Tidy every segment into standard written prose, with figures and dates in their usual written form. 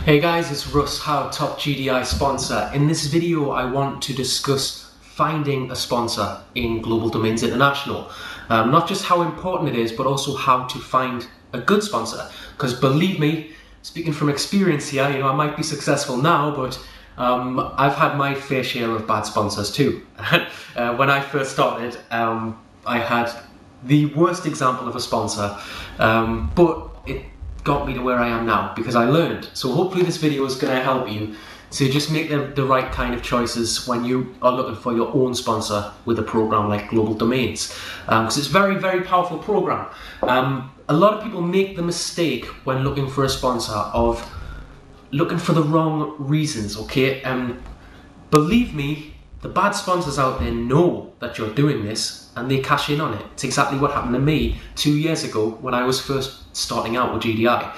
Hey guys, it's Russ Howe, top GDI sponsor. In this video I want to discuss finding a sponsor in Global Domains International. Not just how important it is, but also how to find a good sponsor. Because believe me, speaking from experience here, I might be successful now, but I've had my fair share of bad sponsors too. When I first started, I had the worst example of a sponsor, but it got me to where I am now because I learned. So hopefully this video is going to help you to just make the right kind of choices when you are looking for your own sponsor with a program like Global Domains, because it's a very, very powerful program. A lot of people make the mistake when looking for a sponsor of looking for the wrong reasons, okay? Believe me, the bad sponsors out there know that you're doing this and they cash in on it. It's exactly what happened to me 2 years ago when I was first starting out with GDI.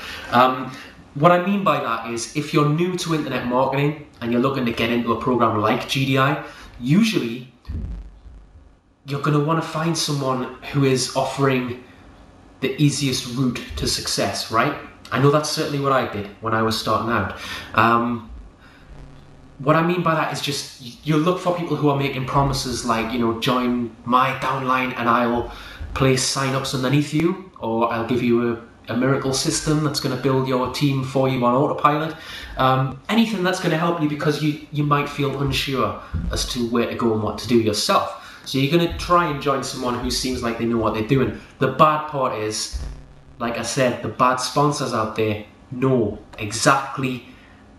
What I mean by that is, if you're new to internet marketing and you're looking to get into a program like GDI, usually you're going to want to find someone who is offering the easiest route to success, right? I know that's certainly what I did when I was starting out. What I mean by that is just, you look for people who are making promises like, join my downline and I'll place sign-ups underneath you, or I'll give you a miracle system that's going to build your team for you on autopilot. Anything that's going to help you, because you might feel unsure as to where to go and what to do yourself. So you're going to try and join someone who seems like they know what they're doing. The bad part is, like I said, the bad sponsors out there know exactly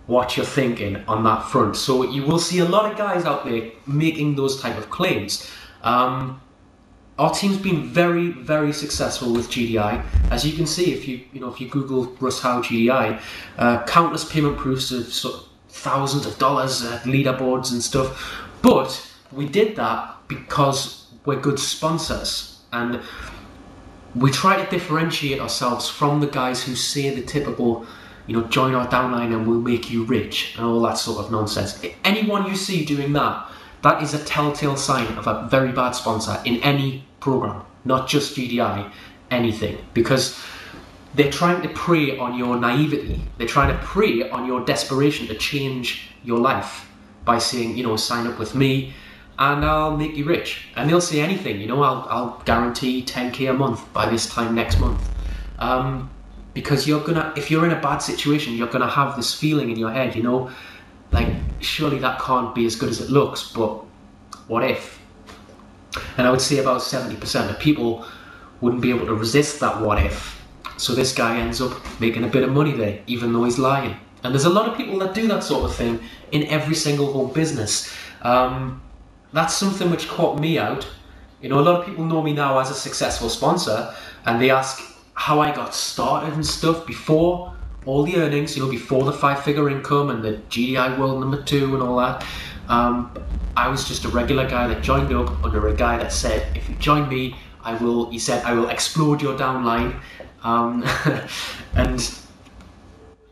what you're thinking on that front. So you will see a lot of guys out there making those type of claims. Our team's been very, very successful with GDI. As you can see, if you Google Russ Howe GDI, countless payment proofs of thousands of dollars, leaderboards and stuff. But we did that because we're good sponsors, and we try to differentiate ourselves from the guys who say the typical, join our downline and we'll make you rich and all that sort of nonsense. Anyone you see doing that, that is a telltale sign of a very bad sponsor in any program, not just GDI, anything, because they're trying to prey on your naivety. They're trying to prey on your desperation to change your life by saying, sign up with me and I'll make you rich. And they'll say anything, I'll guarantee 10K a month by this time next month. Because if you're in a bad situation, you're gonna have this feeling in your head, like, surely that can't be as good as it looks, but what if? And I would say about 70% of people wouldn't be able to resist that what if. So this guy ends up making a bit of money there, even though he's lying. And there's a lot of people that do that sort of thing in every single home business. That's something which caught me out. A lot of people know me now as a successful sponsor, and they ask how I got started and stuff before all the earnings, before the 5-figure income and the GDI World #2 and all that. I was just a regular guy that joined up under a guy that said, if you join me, I will explode your downline. And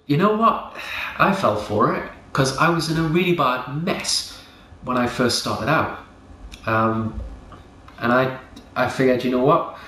you know what? I fell for it because I was in a really bad mess when I first started out. And I figured, you know what?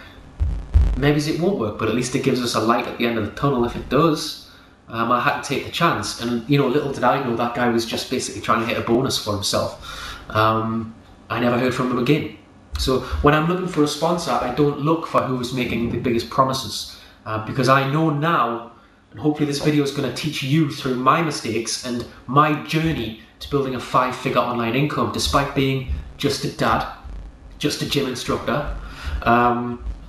Maybe it won't work, but at least it gives us a light at the end of the tunnel if it does. I had to take the chance, and little did I know that guy was just basically trying to hit a bonus for himself. I never heard from him again. So when I'm looking for a sponsor, I don't look for who's making the biggest promises, because I know now, and hopefully this video is going to teach you through my mistakes and my journey to building a 5-figure online income, despite being just a dad, just a gym instructor,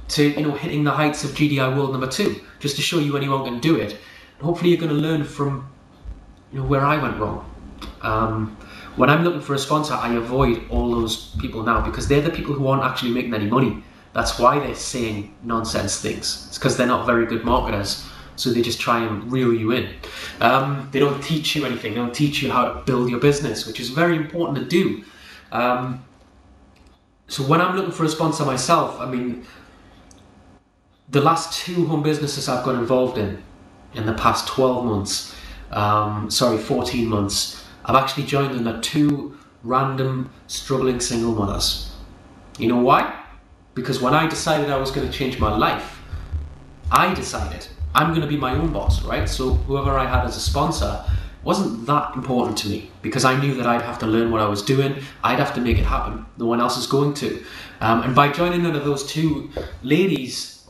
to hitting the heights of GDI World #2, just to show you anyone can do it. And hopefully you're going to learn from where I went wrong. When I'm looking for a sponsor, I avoid all those people now, because they're the people who aren't actually making any money. That's why they're saying nonsense things. It's because they're not very good marketers, so they just try and reel you in. They don't teach you anything. They don't teach you how to build your business, which is very important to do. So when I'm looking for a sponsor myself, the last 2 home businesses I've got involved in the past 12 months, 14 months, I've actually joined under 2 random struggling single mothers. You know why? Because when I decided I was going to change my life, I decided I'm going to be my own boss, right? So whoever I had as a sponsor wasn't that important to me, because I knew that I'd have to learn what I was doing. I'd have to make it happen. No one else is going to. And by joining one of those two ladies,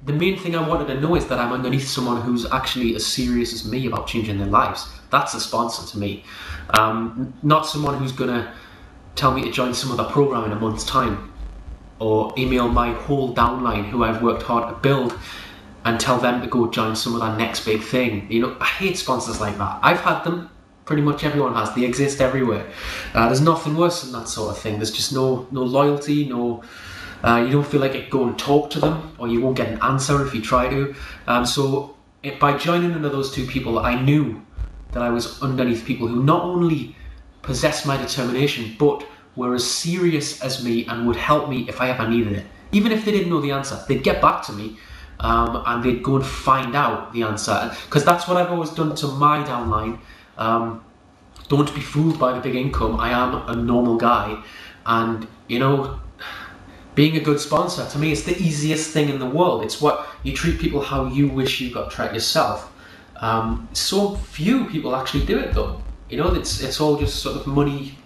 the main thing I wanted to know is that I'm underneath someone who's actually as serious as me about changing their lives. That's a sponsor to me. Not someone who's going to tell me to join some other program in a month's time, or email my whole downline who I've worked hard to build and tell them to go join some of that next big thing. You know, I hate sponsors like that. I've had them. Pretty much everyone has. They exist everywhere. There's nothing worse than that sort of thing. There's just no loyalty, no. You don't feel like it. Go and talk to them, or you won't get an answer if you try to. By joining one of those two people, I knew that I was underneath people who not only possessed my determination, but were as serious as me and would help me if I ever needed it. Even if they didn't know the answer, they'd get back to me. And they'd go and find out the answer, because that's what I've always done to my downline. Don't be fooled by the big income. I am a normal guy, and you know, being a good sponsor, to me, it's the easiest thing in the world. It's what you treat people how you wish you got treated yourself. So few people actually do it though. You know, it's all just sort of money.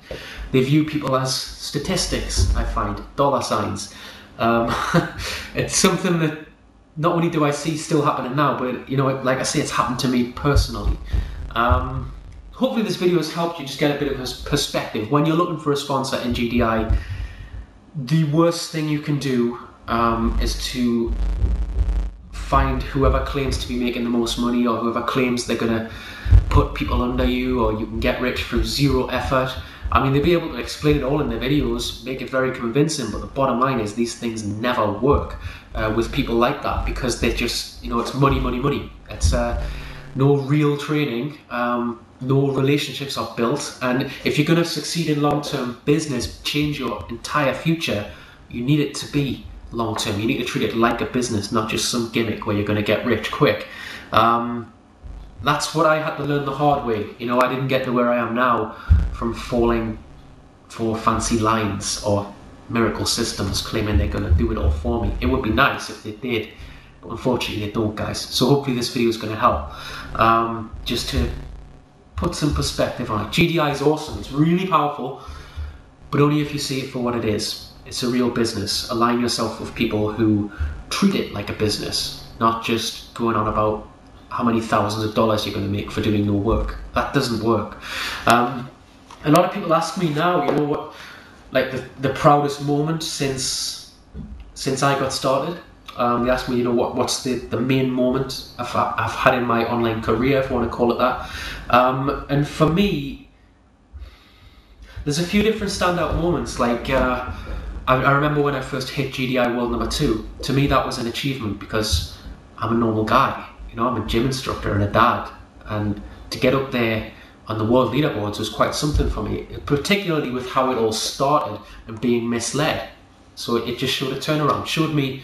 They view people as statistics. I find dollar signs. It's something that not only do I see still happening now, but you know, like I say, it's happened to me personally. Hopefully this video has helped you just get a bit of a perspective. When you're looking for a sponsor in GDI, the worst thing you can do is to find whoever claims to be making the most money, or whoever claims they're gonna put people under you, or you can get rich through zero effort. I mean, they'll be able to explain it all in their videos, make it very convincing, but the bottom line is these things never work with people like that, because they're just, you know, it's money, money, money. It's no real training, no relationships are built, and if you're going to succeed in long-term business, change your entire future, you need it to be long-term. You need to treat it like a business, not just some gimmick where you're going to get rich quick. That's what I had to learn the hard way. You know, I didn't get to where I am now from falling for fancy lines or miracle systems claiming they're going to do it all for me. It would be nice if they did, but unfortunately they don't, guys. So hopefully this video is going to help, just to put some perspective on it. GDI is awesome. It's really powerful, but only if you see it for what it is. It's a real business. Align yourself with people who treat it like a business, not just going on about how many thousands of dollars you're going to make for doing no work. That doesn't work. A lot of people ask me now, you know, what, like the proudest moment since I got started. They ask me, you know, what's the main moment I've had in my online career, if you want to call it that. And for me, there's a few different standout moments. Like I remember when I first hit GDI World number 2. To me, that was an achievement, because I'm a normal guy. You know, I'm a gym instructor and a dad, and to get up there on the world leaderboards was quite something for me, particularly with how it all started and being misled. So it just showed a turnaround, showed me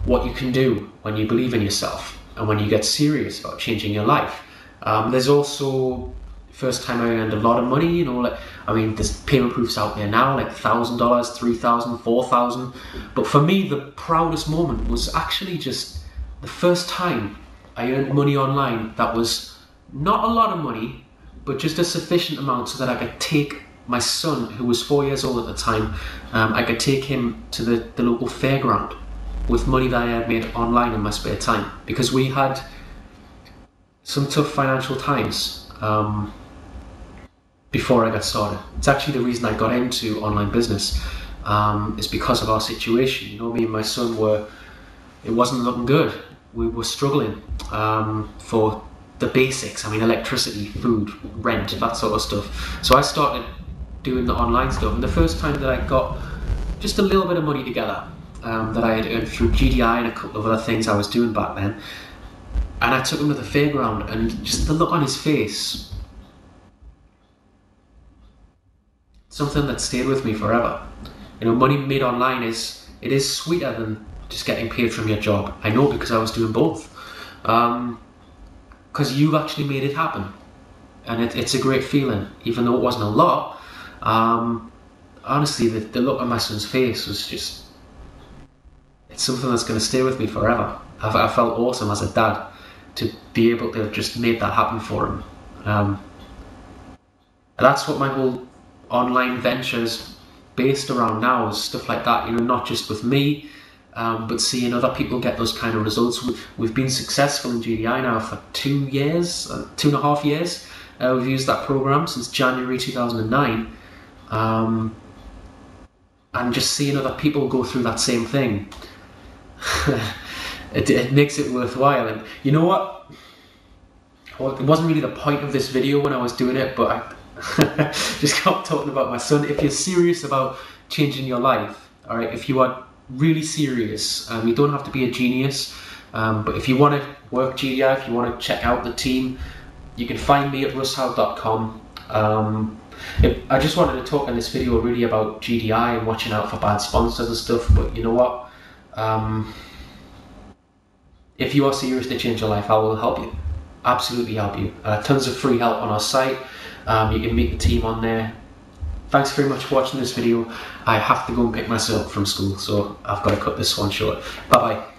what you can do when you believe in yourself and when you get serious about changing your life. There's also first time I earned a lot of money, you know, like, I mean, there's payment proofs out there now, like $1,000, $3,000, $4,000. But for me, the proudest moment was actually just the first time I earned money online that was not a lot of money, but just a sufficient amount so that I could take my son, who was 4 years old at the time, I could take him to the local fairground with money that I had made online in my spare time, because we had some tough financial times before I got started. It's actually the reason I got into online business, is because of our situation. You know, me and my son it wasn't looking good. We were struggling for the basics. I mean, electricity, food, rent, that sort of stuff. So I started doing the online stuff, and the first time that I got just a little bit of money together that I had earned through GDI and a couple of other things I was doing back then, and I took him to the fairground, and just the look on his face, something that stayed with me forever. You know, money made online is sweeter than just getting paid from your job. I know, because I was doing both. Because you've actually made it happen, and it's a great feeling, even though it wasn't a lot. Honestly, the look on my son's face was just, it's something that's going to stay with me forever. I felt awesome as a dad to be able to have just made that happen for him. That's what my whole online venture is based around now, is stuff like that, you know, not just with me, but seeing other people get those kind of results. We've been successful in GDI now for 2 years, 2.5 years. We've used that program since January 2009. And just seeing other people go through that same thing, it makes it worthwhile. And you know what? Well, it wasn't really the point of this video when I was doing it, but I just kept talking about my son. If you're serious about changing your life, all right, if you are really serious, you don't have to be a genius, but if you want to work GDI, if you want to check out the team, you can find me at russhowe.com. I just wanted to talk in this video really about GDI and watching out for bad sponsors and stuff, but you know what? If you are serious to change your life, I will help you. Absolutely help you. Tons of free help on our site. You can meet the team on there. Thanks very much for watching this video. I have to go and pick my son up from school, so I've got to cut this one short. Bye bye.